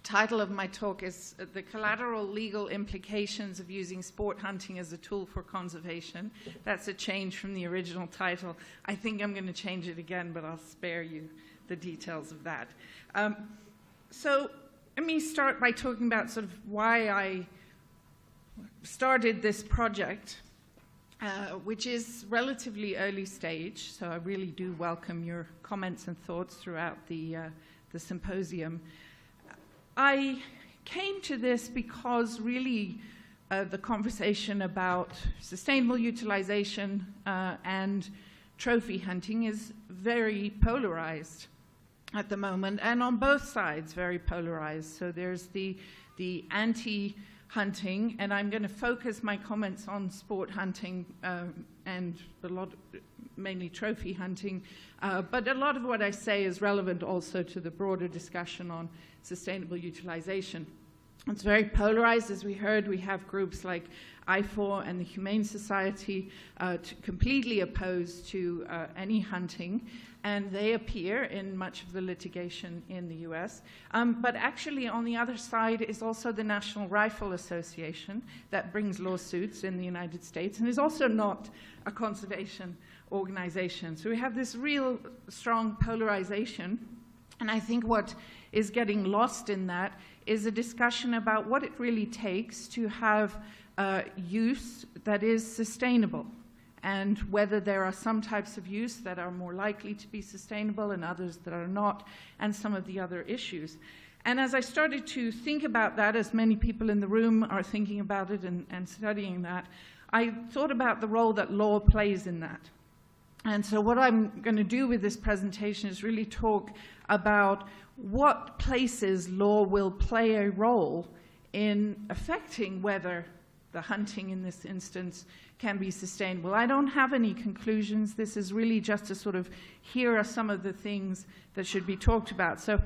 title of my talk is The Collateral Legal Implications of Using Sport Hunting as a Tool for Conservation. That's a change from the original title. I think I'm going to change it again, but I'll spare you the details of that. So let me start by talking about sort of why I started this project, which is relatively early stage, so I really do welcome your comments and thoughts throughout the symposium. I came to this because really the conversation about sustainable utilization and trophy hunting is very polarized at the moment, and on both sides very polarized. So there's the anti-hunting, and I'm going to focus my comments on sport hunting and mainly trophy hunting, but a lot of what I say is relevant also to the broader discussion on sustainable utilization. It's very polarized, as we heard. We have groups like I4 and the Humane Society completely opposed to any hunting, and they appear in much of the litigation in the US. But actually on the other side is also the National Rifle Association that brings lawsuits in the United States and is also not a conservation organization. So we have this real strong polarization, and I think what is getting lost in that is a discussion about what it really takes to have use that is sustainable, and whether there are some types of use that are more likely to be sustainable and others that are not, and some of the other issues. And as I started to think about that, as many people in the room are thinking about it and studying that, I thought about the role that law plays in that. And so what I'm going to do with this presentation is really talk about what places law will play a role in affecting whether the hunting in this instance can be sustainable. I don't have any conclusions. This is really just to sort of, here are some of the things that should be talked about. So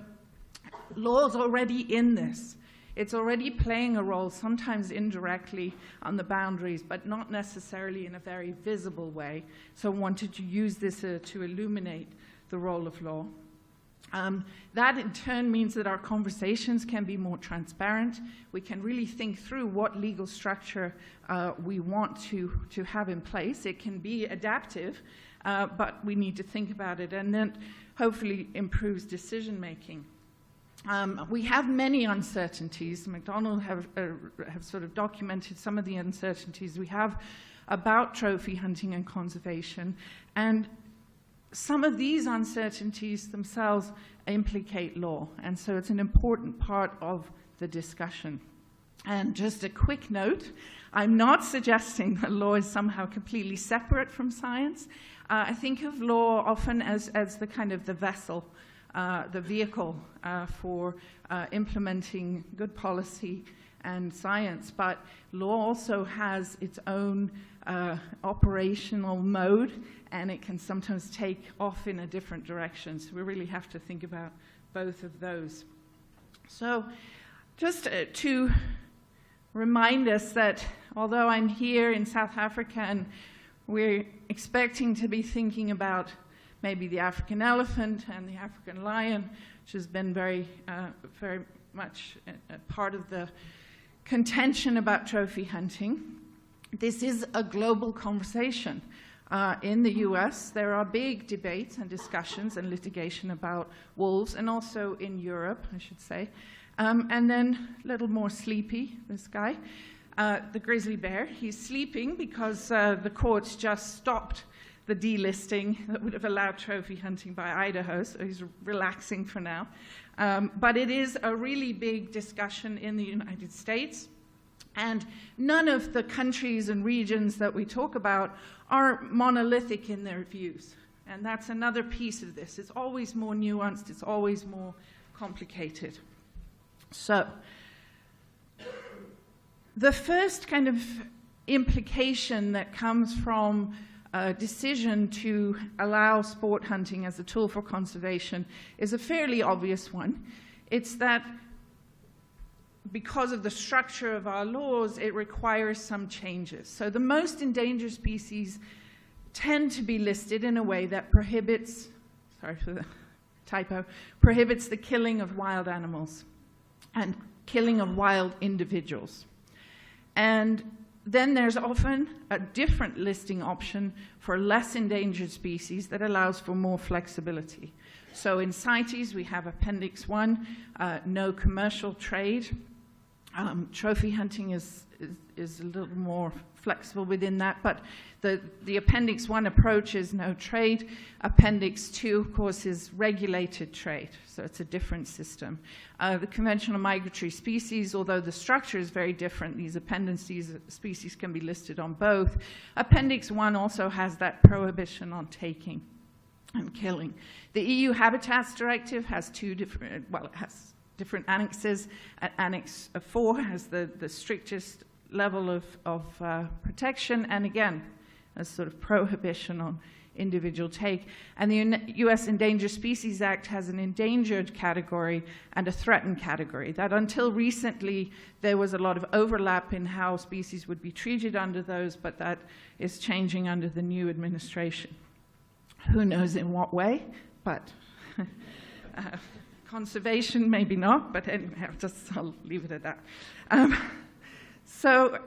law's already in this. It's already playing a role, sometimes indirectly on the boundaries, but not necessarily in a very visible way. So I wanted to use this to illuminate the role of law. That in turn means that our conversations can be more transparent. We can really think through what legal structure we want to have in place. It can be adaptive, but we need to think about it, and then hopefully improves decision making. We have many uncertainties. McDonald have sort of documented some of the uncertainties we have about trophy hunting and conservation, and some of these uncertainties themselves implicate law, and so it's an important part of the discussion. And just a quick note, I'm not suggesting that law is somehow completely separate from science. I think of law often as the kind of the vessel, the vehicle for implementing good policy and science, but law also has its own operational mode, and it can sometimes take off in a different direction. So we really have to think about both of those. So just to remind us that although I'm here in South Africa and we're expecting to be thinking about maybe the African elephant and the African lion, which has been very much a part of the contention about trophy hunting, this is a global conversation. In the US, there are big debates and discussions and litigation about wolves, and also in Europe, I should say. And then a little more sleepy, this guy, the grizzly bear. He's sleeping because the courts just stopped the delisting that would have allowed trophy hunting by Idaho, so he's relaxing for now. But it is a really big discussion in the United States, and none of the countries and regions that we talk about are monolithic in their views. And that's another piece of this. It's always more nuanced, it's always more complicated. So, the first kind of implication that comes from a decision to allow sport hunting as a tool for conservation is a fairly obvious one. It's that because of the structure of our laws, it requires some changes. So the most endangered species tend to be listed in a way that prohibits, sorry for the typo, prohibits the killing of wild animals. and killing of wild individuals. And then there's often a different listing option for less endangered species that allows for more flexibility. So in CITES, we have Appendix 1, no commercial trade. Trophy hunting is a little more flexible within that, but the Appendix 1 approach is no trade. Appendix 2, of course, is regulated trade, so it's a different system. The conventional migratory species, although the structure is very different, these appendices species can be listed on both. Appendix 1 also has that prohibition on taking and killing. The EU Habitats Directive has it has different annexes. Annex 4 has the strictest level of protection, and again, a sort of prohibition on individual take. And the US Endangered Species Act has an endangered category and a threatened category. That until recently, there was a lot of overlap in how species would be treated under those, but that is changing under the new administration. Who knows in what way, but conservation, maybe not, but anyway, I'll leave it at that. So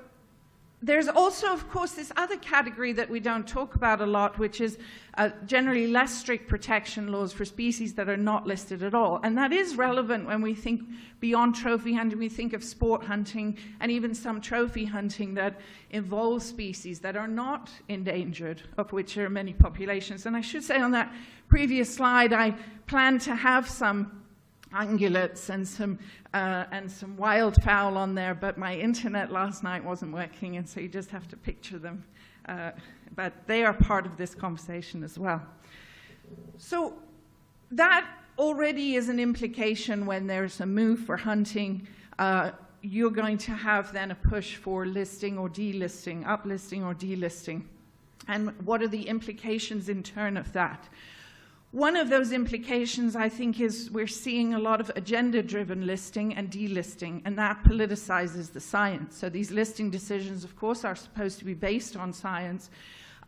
there's also, of course, this other category that we don't talk about a lot, which is generally less strict protection laws for species that are not listed at all. And that is relevant when we think beyond trophy hunting. We think of sport hunting and even some trophy hunting that involves species that are not endangered, of which there are many populations. And I should say on that previous slide, I plan to have some ungulates and some wildfowl on there, but my internet last night wasn't working, and so you just have to picture them. But they are part of this conversation as well. So that already is an implication when there's a move for hunting. You're going to have then a push for listing or delisting, uplisting or delisting. And what are the implications in turn of that? One of those implications, I think, is we're seeing a lot of agenda-driven listing and delisting, and that politicizes the science. So these listing decisions, of course, are supposed to be based on science.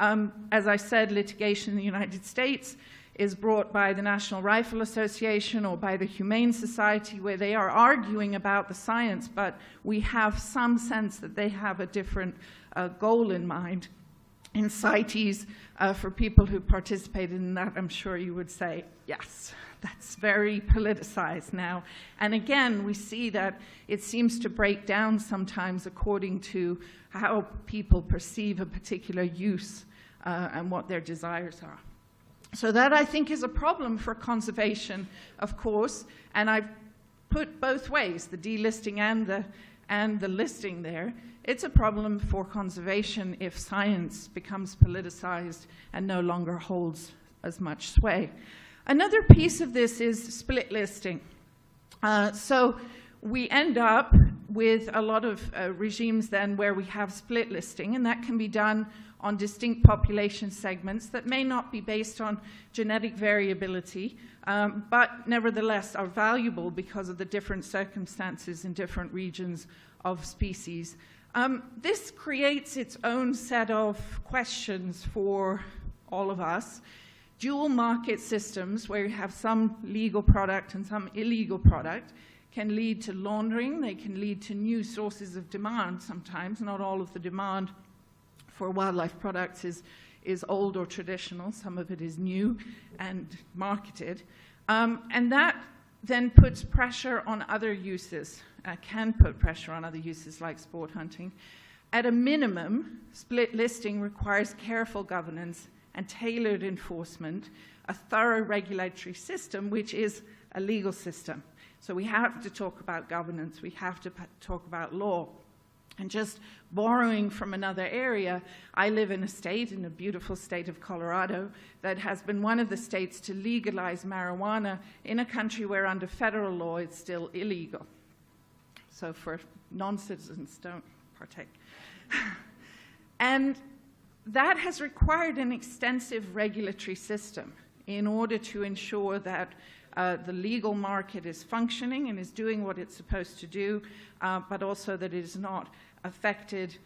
As I said, litigation in the United States is brought by the National Rifle Association or by the Humane Society, where they are arguing about the science, but we have some sense that they have a different goal in mind. In CITES, for people who participated in that, I'm sure you would say, yes, that's very politicized now. And again, we see that it seems to break down sometimes according to how people perceive a particular use and what their desires are. So that, I think, is a problem for conservation, of course, and I've put both ways, the delisting and the listing there. It's a problem for conservation if science becomes politicized and no longer holds as much sway. Another piece of this is split listing. So we end up with a lot of regimes then where we have split listing, and that can be done on distinct population segments that may not be based on genetic variability, but nevertheless are valuable because of the different circumstances in different regions of species. This creates its own set of questions for all of us. Dual market systems, where you have some legal product and some illegal product, can lead to laundering. They can lead to new sources of demand sometimes. Not all of the demand for wildlife products is old or traditional. Some of it is new and marketed. And that then puts pressure on other uses. Can put pressure on other uses like sport hunting. At a minimum, split listing requires careful governance and tailored enforcement, a thorough regulatory system, which is a legal system. So we have to talk about governance, we have to talk about law. And just borrowing from another area, I live in a beautiful state of Colorado, that has been one of the states to legalize marijuana in a country where under federal law it's still illegal. So for non-citizens, don't partake. And that has required an extensive regulatory system in order to ensure that the legal market is functioning and is doing what it's supposed to do, but also that it is not affected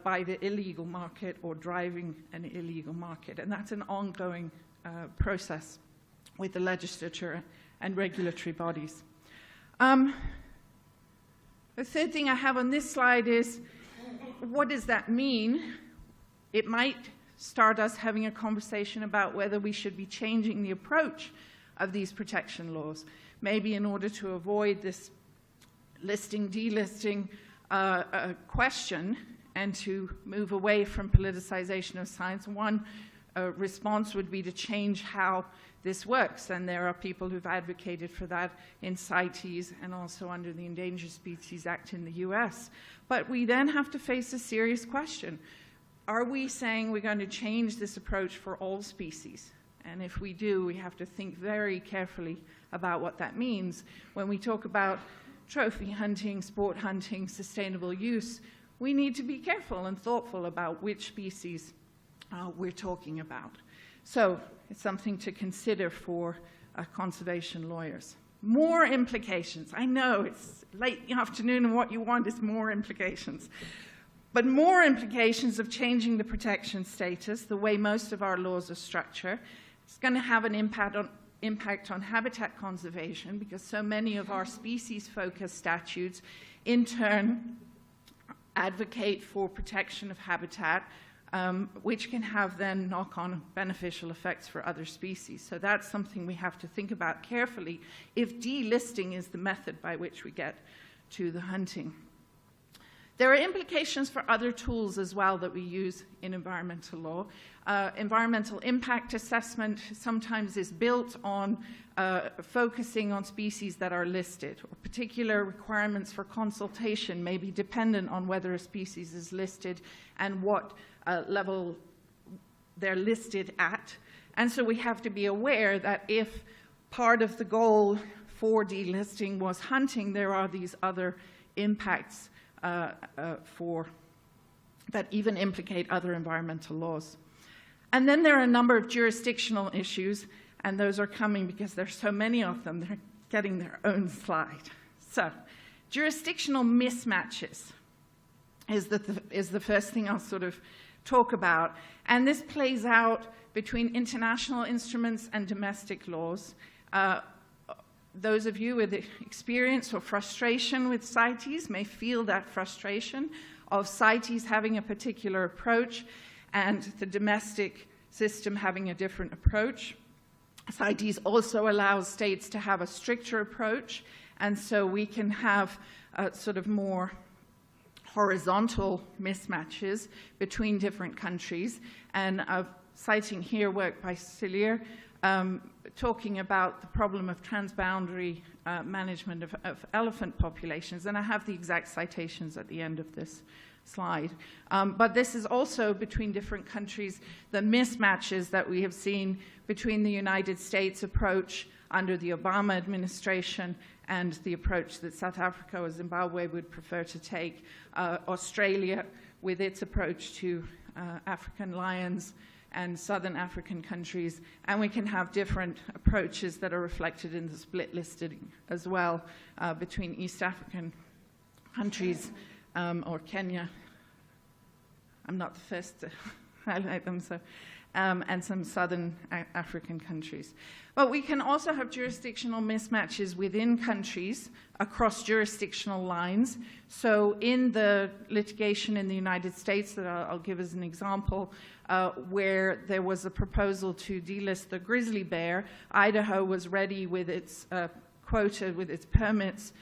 by the illegal market or driving an illegal market. And that's an ongoing process with the legislature and regulatory bodies. The third thing I have on this slide is, what does that mean? It might start us having a conversation about whether we should be changing the approach of these protection laws, maybe in order to avoid this listing, delisting question, and to move away from politicization of science. One response would be to change how this works, and there are people who've advocated for that in CITES and also under the Endangered Species Act in the US. But we then have to face a serious question. Are we saying we're going to change this approach for all species? And if we do, we have to think very carefully about what that means. When we talk about trophy hunting, sport hunting, sustainable use, we need to be careful and thoughtful about which species we're talking about. So it's something to consider for conservation lawyers. More implications. I know it's late in the afternoon and what you want is more implications. But more implications of changing the protection status, the way most of our laws are structured. It's going to have an impact on habitat conservation, because so many of our species-focused statutes in turn advocate for protection of habitat, which can have then knock-on beneficial effects for other species. So that's something we have to think about carefully if delisting is the method by which we get to the hunting. There are implications for other tools as well that we use in environmental law. Environmental impact assessment sometimes is built on focusing on species that are listed, or particular requirements for consultation may be dependent on whether a species is listed and what level they're listed at. And so we have to be aware that if part of the goal for delisting was hunting, there are these other impacts that even implicate other environmental laws. And then there are a number of jurisdictional issues, and those are coming because there's so many of them, they're getting their own slide. So, jurisdictional mismatches is the first thing I'll sort of talk about. And this plays out between international instruments and domestic laws. Those of you with experience or frustration with CITES may feel that frustration of CITES having a particular approach and the domestic system having a different approach. CITES also allows states to have a stricter approach, and so we can have sort of more horizontal mismatches between different countries. And citing here work by Celir, talking about the problem of transboundary management of elephant populations, and I have the exact citations at the end of this slide. But this is also between different countries, the mismatches that we have seen between the United States approach under the Obama administration and the approach that South Africa or Zimbabwe would prefer to take, Australia with its approach to African lions, and southern African countries, and we can have different approaches that are reflected in the split listing as well between East African countries or Kenya. I'm not the first to highlight them, so, and some southern African countries. But we can also have jurisdictional mismatches within countries across jurisdictional lines. So in the litigation in the United States that I'll give as an example, where there was a proposal to delist the grizzly bear, Idaho was ready with its quota, with its permits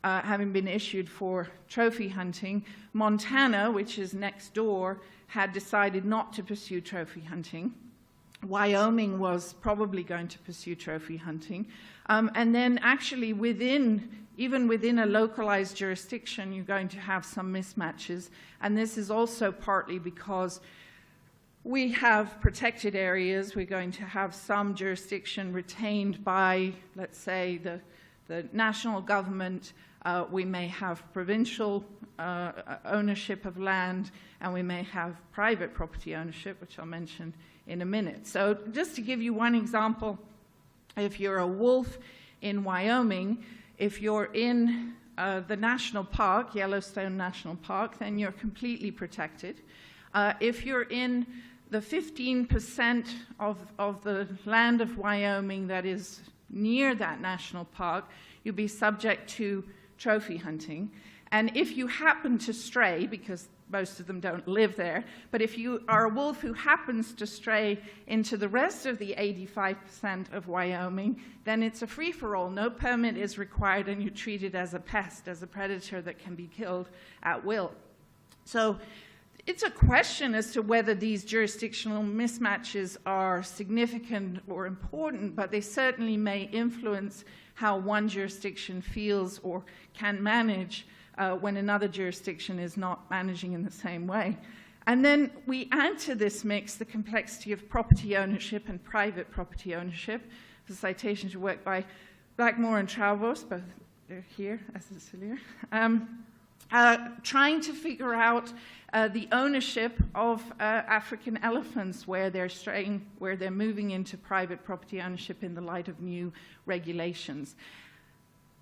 having been issued for trophy hunting. Montana, which is next door, had decided not to pursue trophy hunting. Wyoming was probably going to pursue trophy hunting. And then actually even within a localized jurisdiction, you're going to have some mismatches. And this is also partly because we have protected areas. We're going to have some jurisdiction retained by, let's say, the national government. We may have provincial ownership of land, and we may have private property ownership, which I'll mention in a minute. So just to give you one example, if you're a wolf in Wyoming, if you're in the national park, Yellowstone National Park, then you're completely protected. If you're in the 15% of the land of Wyoming that is near that national park, you'll be subject to trophy hunting. And if you happen to stray, because most of them don't live there, but if you are a wolf who happens to stray into the rest of the 85% of Wyoming, then it's a free-for-all. No permit is required, and you're treated as a pest, as a predator that can be killed at will. So it's a question as to whether these jurisdictional mismatches are significant or important, but they certainly may influence how one jurisdiction feels or can manage when another jurisdiction is not managing in the same way. And then we add to this mix the complexity of property ownership and private property ownership. The citation to work by Blackmore and Traubos, both they're here, as is Celia, trying to figure out the ownership of African elephants where they're straying, where they're moving into private property ownership in the light of new regulations.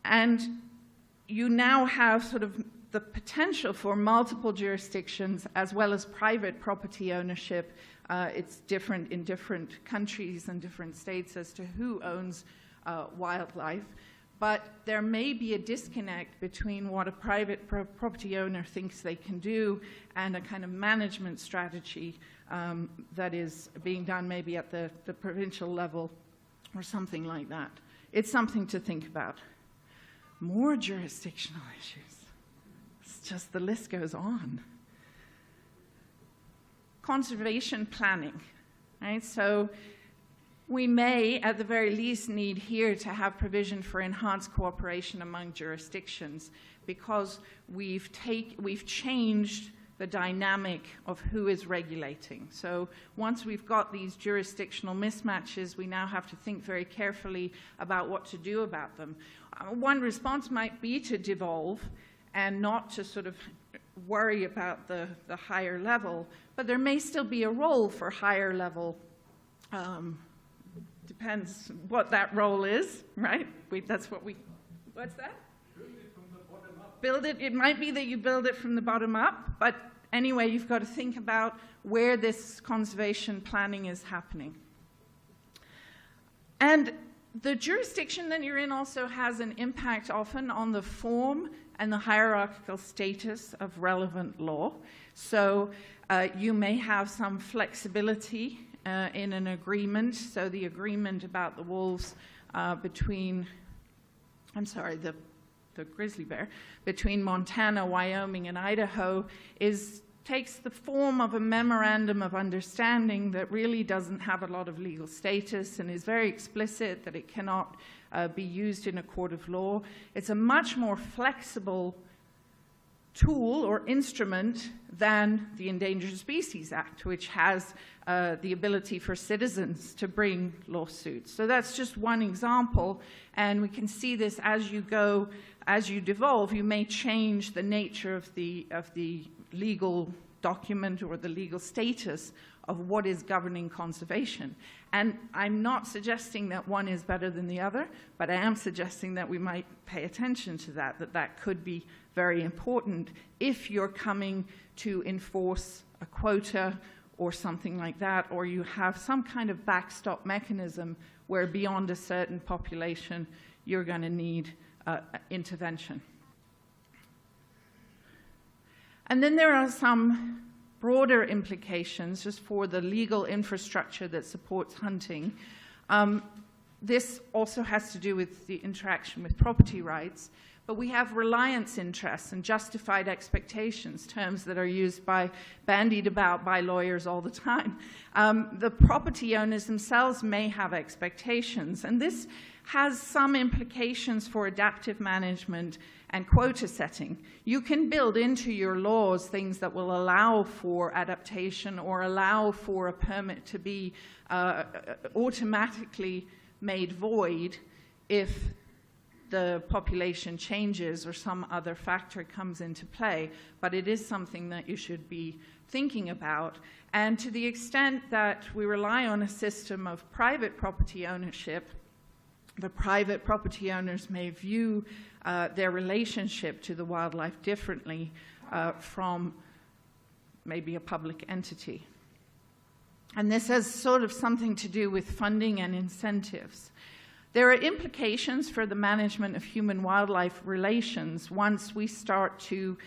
And you now have sort of the potential for multiple jurisdictions as well as private property ownership. It's different in different countries and different states as to who owns wildlife. But there may be a disconnect between what a private property owner thinks they can do and a kind of management strategy that is being done maybe at the provincial level or something like that. It's something to think about. More jurisdictional issues. It's just the list goes on. Conservation planning, right? So we may, at the very least, need here to have provision for enhanced cooperation among jurisdictions because we've changed the dynamic of who is regulating. So once we've got these jurisdictional mismatches, we now have to think very carefully about what to do about them. One response might be to devolve and not to sort of worry about the higher level, but there may still be a role for higher level. Depends what that role is, right? What's that? Build it from the bottom up. Build it, it might be that you build it from the bottom up, but anyway, you've got to think about where this conservation planning is happening. And the jurisdiction that you're in also has an impact often on the form and the hierarchical status of relevant law. So you may have some flexibility in an agreement. So the agreement about the wolves between, the grizzly bear, between Montana, Wyoming, and Idaho takes the form of a memorandum of understanding that really doesn't have a lot of legal status and is very explicit that it cannot be used in a court of law. It's a much more flexible tool or instrument than the Endangered Species Act, which has the ability for citizens to bring lawsuits. So that's just one example, and we can see this as you go, as you devolve, you may change the nature of the legal document or the legal status of what is governing conservation. And I'm not suggesting that one is better than the other, but I am suggesting that we might pay attention to that could be very important if you're coming to enforce a quota or something like that, or you have some kind of backstop mechanism where beyond a certain population you're going to need intervention. And then there are some broader implications just for the legal infrastructure that supports hunting. This also has to do with the interaction with property rights, but we have reliance interests and justified expectations, terms that are bandied about by lawyers all the time. The property owners themselves may have expectations, and this has some implications for adaptive management and quota setting. You can build into your laws things that will allow for adaptation or allow for a permit to be automatically made void if the population changes or some other factor comes into play, but it is something that you should be thinking about. And to the extent that we rely on a system of private property ownership, the private property owners may view their relationship to the wildlife differently from maybe a public entity. And this has sort of something to do with funding and incentives. There are implications for the management of human-wildlife relations once we start to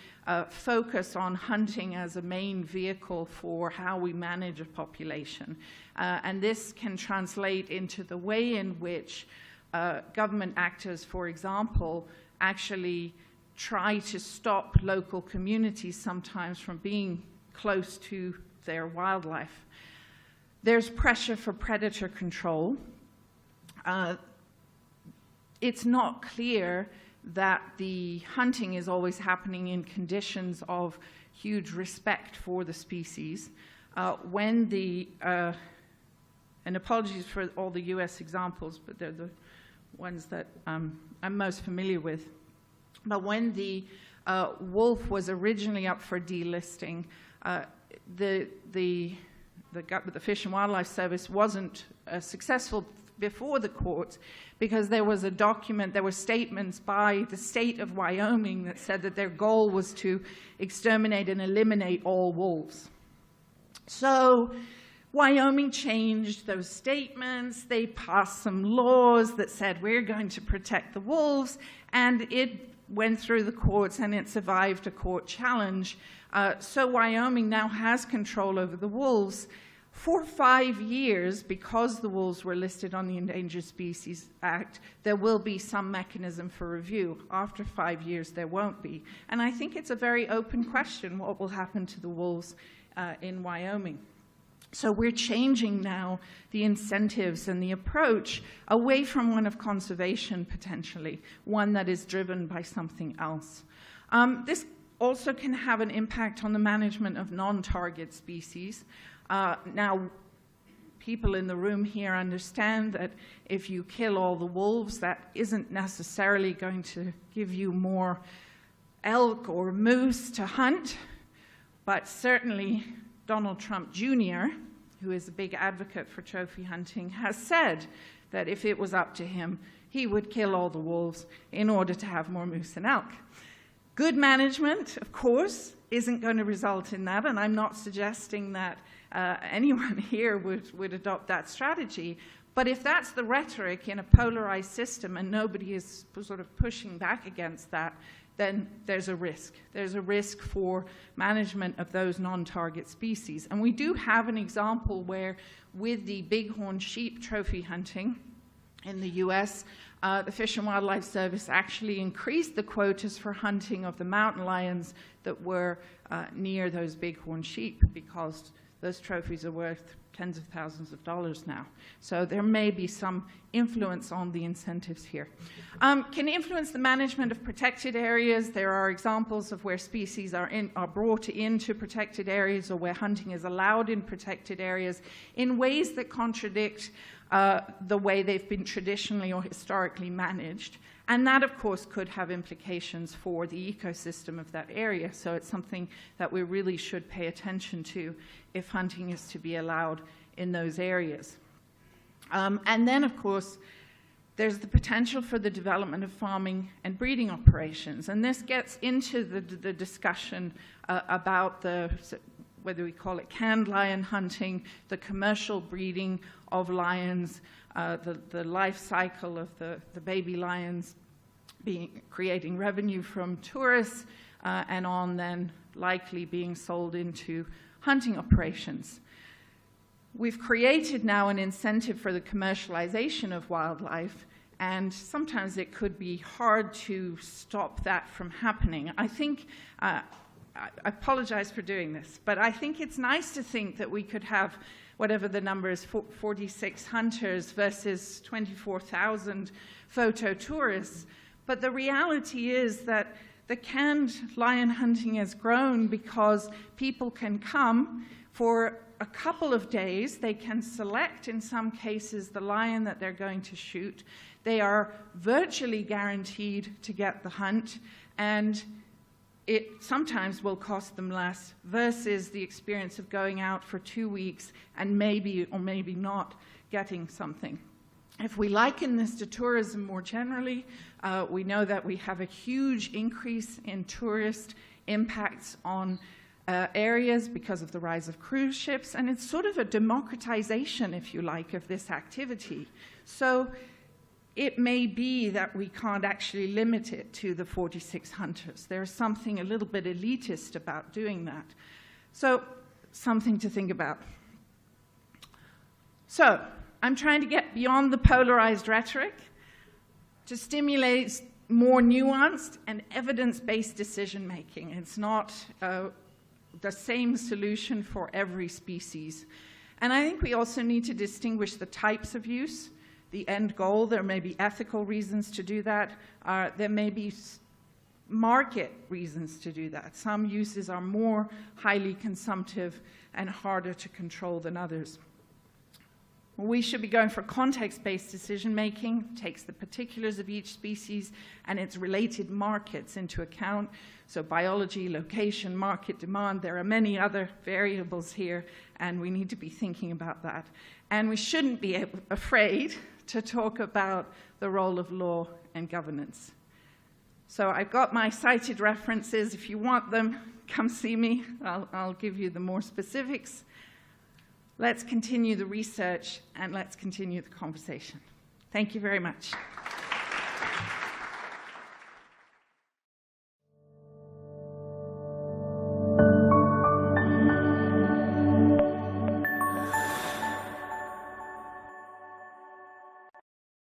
focus on hunting as a main vehicle for how we manage a population. And this can translate into the way in which government actors, for example, actually try to stop local communities sometimes from being close to their wildlife. There's pressure for predator control. It's not clear that the hunting is always happening in conditions of huge respect for the species. And apologies for all the US examples, but they're the ones that I'm most familiar with. But when the wolf was originally up for delisting, the Fish and Wildlife Service wasn't successful before the courts because there was a document, there were statements by the state of Wyoming that said that their goal was to exterminate and eliminate all wolves. So Wyoming changed those statements. They passed some laws that said we're going to protect the wolves, and it went through the courts and it survived a court challenge. So Wyoming now has control over the wolves. For 5 years, because the wolves were listed on the Endangered Species Act, there will be some mechanism for review. After 5 years, there won't be. And I think it's a very open question what will happen to the wolves in Wyoming. So we're changing now the incentives and the approach away from one of conservation, potentially, one that is driven by something else. This also can have an impact on the management of non-target species. Now, people in the room here understand that if you kill all the wolves, that isn't necessarily going to give you more elk or moose to hunt, but certainly Donald Trump Jr., who is a big advocate for trophy hunting, has said that if it was up to him, he would kill all the wolves in order to have more moose and elk. Good management, of course, isn't going to result in that, and I'm not suggesting that anyone here would adopt that strategy. But if that's the rhetoric in a polarized system and nobody is sort of pushing back against that, then there's a risk. There's a risk for management of those non-target species. And we do have an example where, with the bighorn sheep trophy hunting in the US, the Fish and Wildlife Service actually increased the quotas for hunting of the mountain lions that were near those bighorn sheep, because those trophies are worth tens of thousands of dollars now. So there may be some influence on the incentives here. Can influence the management of protected areas. There are examples of where species are brought into protected areas, or where hunting is allowed in protected areas in ways that contradict the way they've been traditionally or historically managed. And that, of course, could have implications for the ecosystem of that area. So it's something that we really should pay attention to if hunting is to be allowed in those areas. And then, of course, there's the potential for the development of farming and breeding operations. And this gets into the discussion about whether we call it canned lion hunting, the commercial breeding of lions, the life cycle of the baby lions creating revenue from tourists, and on then likely being sold into hunting operations. We've created now an incentive for the commercialization of wildlife, and sometimes it could be hard to stop that from happening. I think, I apologize for doing this, but I think it's nice to think that we could have whatever the number is, 46 hunters versus 24,000 photo tourists. But the reality is that the canned lion hunting has grown because people can come for a couple of days. They can select, in some cases, the lion that they're going to shoot. They are virtually guaranteed to get the hunt, and it sometimes will cost them less versus the experience of going out for 2 weeks and maybe or maybe not getting something. If we liken this to tourism more generally, we know that we have a huge increase in tourist impacts on areas because of the rise of cruise ships, and it's sort of a democratization, if you like, of this activity. So it may be that we can't actually limit it to the 46 hunters. There's something a little bit elitist about doing that. So, something to think about. So, I'm trying to get beyond the polarized rhetoric to stimulate more nuanced and evidence-based decision-making. It's not the same solution for every species. And I think we also need to distinguish the types of use, the end goal. There may be ethical reasons to do that. There may be market reasons to do that. Some uses are more highly consumptive and harder to control than others. We should be going for context-based decision-making, takes the particulars of each species and its related markets into account. So biology, location, market demand, there are many other variables here, and we need to be thinking about that. And we shouldn't be afraid to talk about the role of law and governance. So I've got my cited references. If you want them, come see me. I'll give you the more specifics. Let's continue the research and let's continue the conversation. Thank you very much.